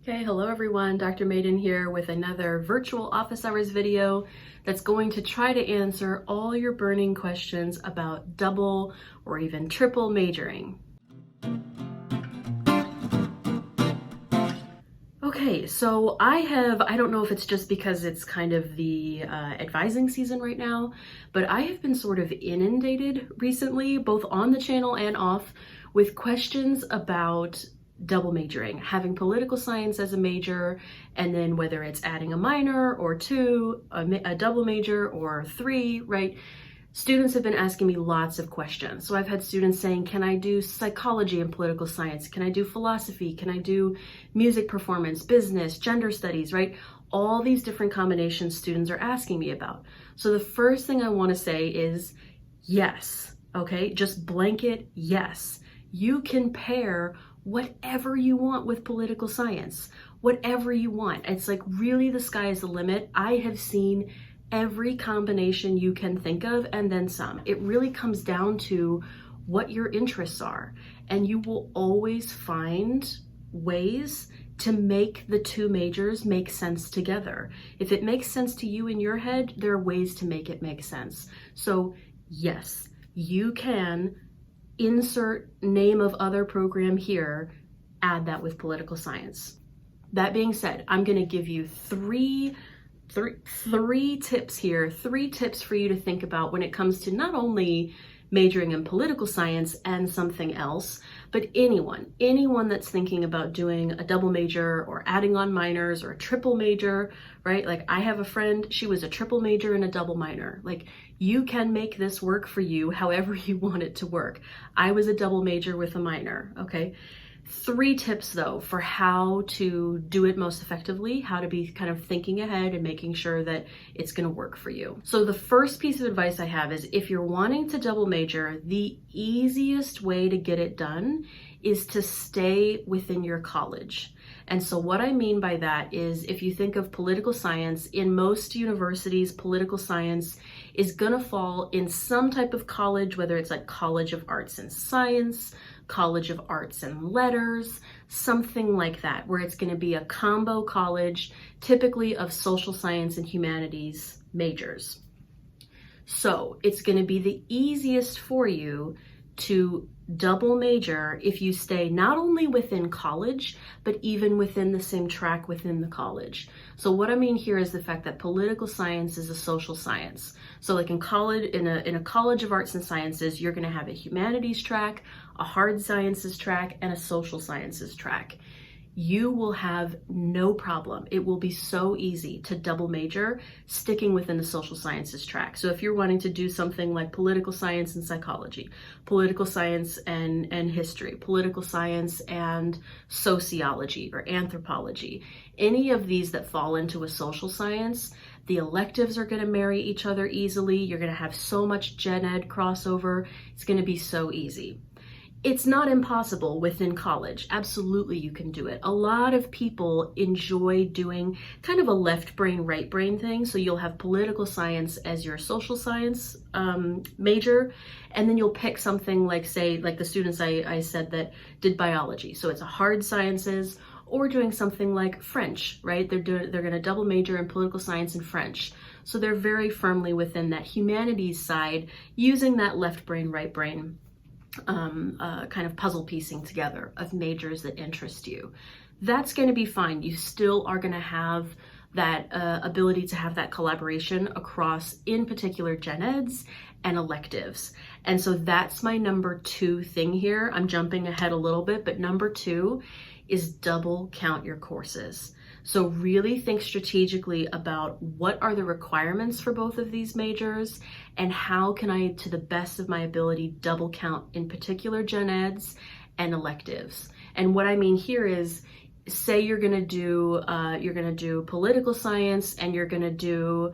Okay, hello everyone, Dr. Maiden here with another virtual office hours video that's going to try to answer all your burning questions about double or even triple majoring. Okay, so I don't know if it's just because it's kind of the advising season right now, but I have been sort of inundated recently, both on the channel and off, with questions about double majoring, having political science as a major, and then whether it's adding a minor or two, a double major or three, right? Students have been asking me lots of questions. So I've had students saying, can I do psychology and political science? Can I do philosophy? Can I do music performance, business, gender studies, right? All these different combinations students are asking me about. So the first thing I want to say is yes, okay? Just blanket yes. You can pair whatever you want with political science, whatever you want. It's like really the sky is the limit. I have seen every combination you can think of and then some. It really comes down to what your interests are, and you will always find ways to make the two majors make sense together. If it makes sense to you in your head, there are ways to make it make sense. So yes, you can insert name of other program here, add that with political science. That being said, I'm going to give you three tips here, 3 tips for you to think about when it comes to not only majoring in political science and something else, but anyone that's thinking about doing a double major or adding on minors or a triple major, right? Like I have a friend, she was a triple major and a double minor. Like you can make this work for you however you want it to work. I was a double major with a minor, okay? 3 tips though for how to do it most effectively, how to be kind of thinking ahead and making sure that it's going to work for you. So the first piece of advice I have is if you're wanting to double major, the easiest way to get it done is to stay within your college. And so what I mean by that is if you think of political science, in most universities, political science is going to fall in some type of college, whether it's like College of Arts and Science, College of Arts and Letters, something like that, where it's going to be a combo college, typically of social science and humanities majors. So it's going to be the easiest for you to double major if you stay not only within college, but even within the same track within the college. So what I mean here is the fact that political science is a social science. So like in college, in a College of Arts and Sciences, you're going to have a humanities track, a hard sciences track, and a social sciences track. You will have no problem. It will be so easy to double major sticking within the social sciences track. So if you're wanting to do something like political science and psychology, political science and history, political science and sociology or anthropology, any of these that fall into a social science, the electives are going to marry each other easily. You're going to have so much gen ed crossover. It's going to be so easy. It's not impossible within college. Absolutely, you can do it. A lot of people enjoy doing kind of a left brain, right brain thing. So you'll have political science as your social science major, and then you'll pick something like, say, like the students I said that did biology. So it's a hard sciences, or doing something like French, right? They're going to double major in political science and French. So they're very firmly within that humanities side, using that left brain, right brain kind of puzzle piecing together of majors that interest you. That's going to be fine. You still are going to have that ability to have that collaboration across, in particular, gen eds and electives. And so that's my number 2 thing here. I'm jumping ahead a little bit, but number 2 is double count your courses. So really think strategically about what are the requirements for both of these majors and how can I, to the best of my ability, double count in particular gen eds and electives. And what I mean here is, say you're gonna do political science and you're gonna do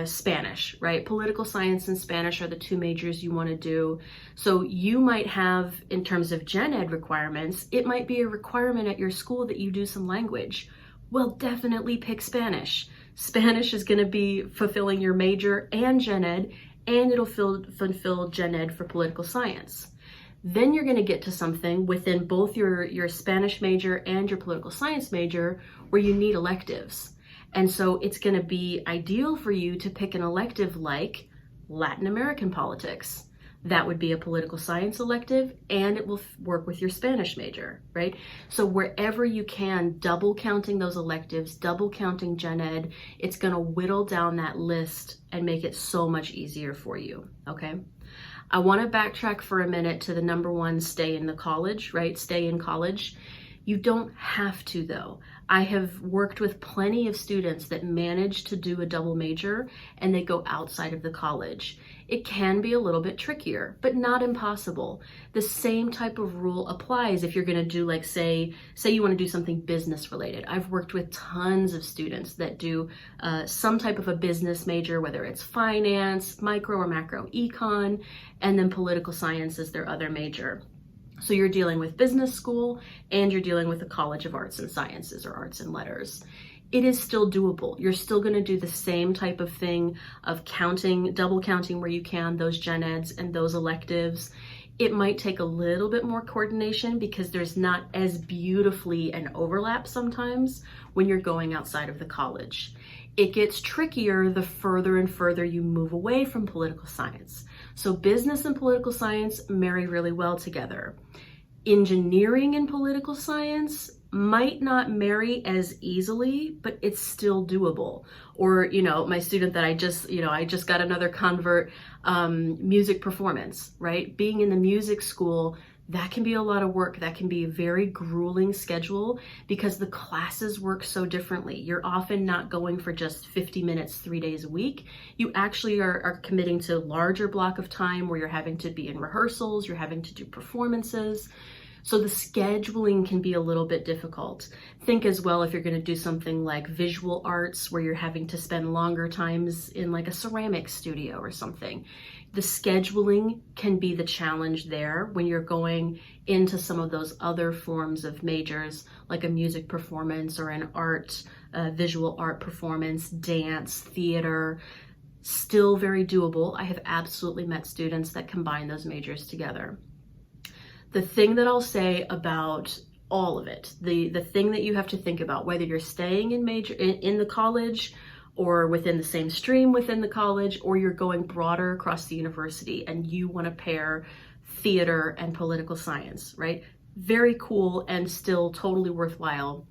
Spanish, right? Political science and Spanish are the 2 majors you want to do. So you might have, in terms of gen ed requirements, it might be a requirement at your school that you do some language. Well, definitely pick Spanish. Spanish is going to be fulfilling your major and gen ed, and it'll fulfill gen ed for political science. Then you're going to get to something within both your Spanish major and your political science major where you need electives. And so it's going to be ideal for you to pick an elective like Latin American politics. That would be a political science elective, and it will work with your Spanish major, right? So wherever you can, double counting those electives, double counting gen ed, it's going to whittle down that list and make it so much easier for you, okay? I want to backtrack for a minute to the number one, stay in the college, right? Stay in college. You don't have to, though. I have worked with plenty of students that manage to do a double major and they go outside of the college. It can be a little bit trickier, but not impossible. The same type of rule applies if you're going to do, like, say you want to do something business related. I've worked with tons of students that do some type of a business major, whether it's finance, micro or macro econ, and then political science is their other major. So you're dealing with business school and you're dealing with a college of arts and sciences or arts and letters. It is still doable. You're still going to do the same type of thing of counting, double counting where you can, those gen eds and those electives. It might take a little bit more coordination because there's not as beautifully an overlap sometimes when you're going outside of the college. It gets trickier the further and further you move away from political science. So business and political science marry really well together. Engineering and political science might not marry as easily, but it's still doable. Or, my student that I just got another convert, music performance, right? Being in the music school, that can be a lot of work. That can be a very grueling schedule because the classes work so differently. You're often not going for just 50 minutes, 3 days a week. You actually are committing to a larger block of time where you're having to be in rehearsals, you're having to do performances. So the scheduling can be a little bit difficult. Think as well if you're going to do something like visual arts where you're having to spend longer times in like a ceramic studio or something. The scheduling can be the challenge there when you're going into some of those other forms of majors like a music performance or an visual art performance, dance, theater. Still very doable. I have absolutely met students that combine those majors together. The thing that I'll say about all of it, the thing that you have to think about, whether you're staying in the college or within the same stream within the college, or you're going broader across the university and you want to pair theater and political science, right? Very cool and still totally worthwhile.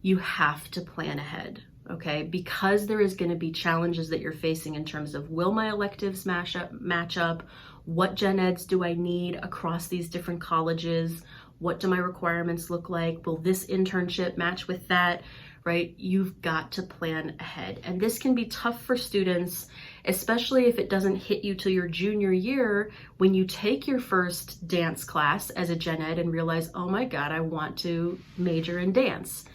You have to plan ahead, okay? Because there is going to be challenges that you're facing in terms of, will my electives match up? What gen eds do I need across these different colleges? What do my requirements look like? Will this internship match with that, right? You've got to plan ahead. And this can be tough for students, especially if it doesn't hit you till your junior year when you take your first dance class as a gen ed and realize, oh my God, I want to major in dance.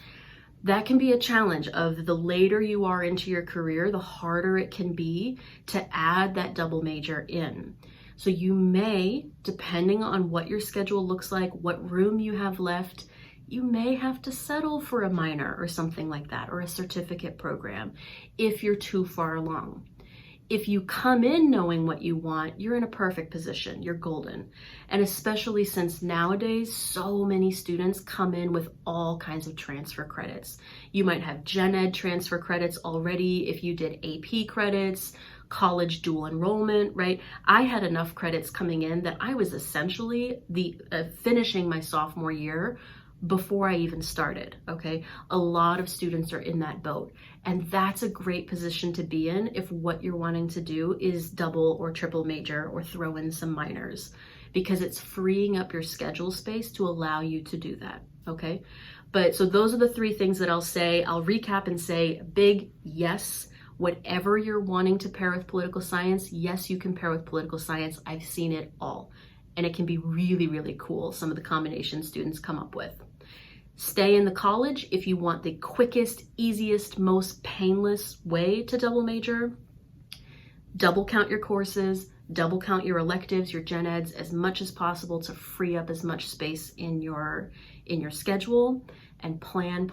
That can be a challenge of the later you are into your career, the harder it can be to add that double major in. So you may, depending on what your schedule looks like, what room you have left, you may have to settle for a minor or something like that, or a certificate program if you're too far along. If you come in knowing what you want, you're in a perfect position, you're golden. And especially since nowadays, so many students come in with all kinds of transfer credits. You might have gen ed transfer credits already if you did AP credits, college dual enrollment, right? I had enough credits coming in that I was essentially finishing my sophomore year before I even started, okay? A lot of students are in that boat, and that's a great position to be in if what you're wanting to do is double or triple major or throw in some minors, because it's freeing up your schedule space to allow you to do that, okay? But so those are the three things that I'll say. I'll recap and say big yes. Whatever you're wanting to pair with political science, yes, you can pair with political science. I've seen it all. And it can be really, really cool, some of the combinations students come up with. Stay in the college if you want the quickest, easiest, most painless way to double major. Double count your courses, double count your electives, your gen eds as much as possible to free up as much space in your schedule. and plan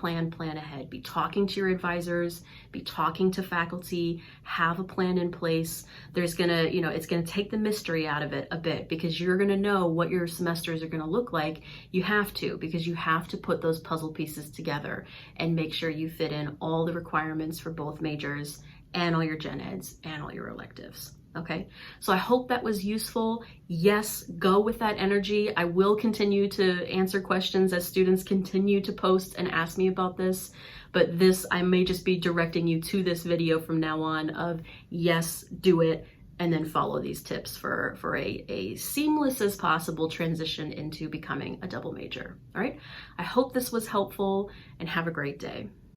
ahead. Be talking to your advisors, be talking to faculty, have a plan in place. There's gonna, it's gonna take the mystery out of it a bit, because you're gonna know what your semesters are gonna look like. You have to, because you have to put those puzzle pieces together and make sure you fit in all the requirements for both majors and all your gen eds and all your electives. Okay, so I hope that was useful. Yes, go with that energy. I will continue to answer questions as students continue to post and ask me about this, but this, I may just be directing you to this video from now on of yes, do it, and then follow these tips for a seamless as possible transition into becoming a double major. All right, I hope this was helpful, and have a great day.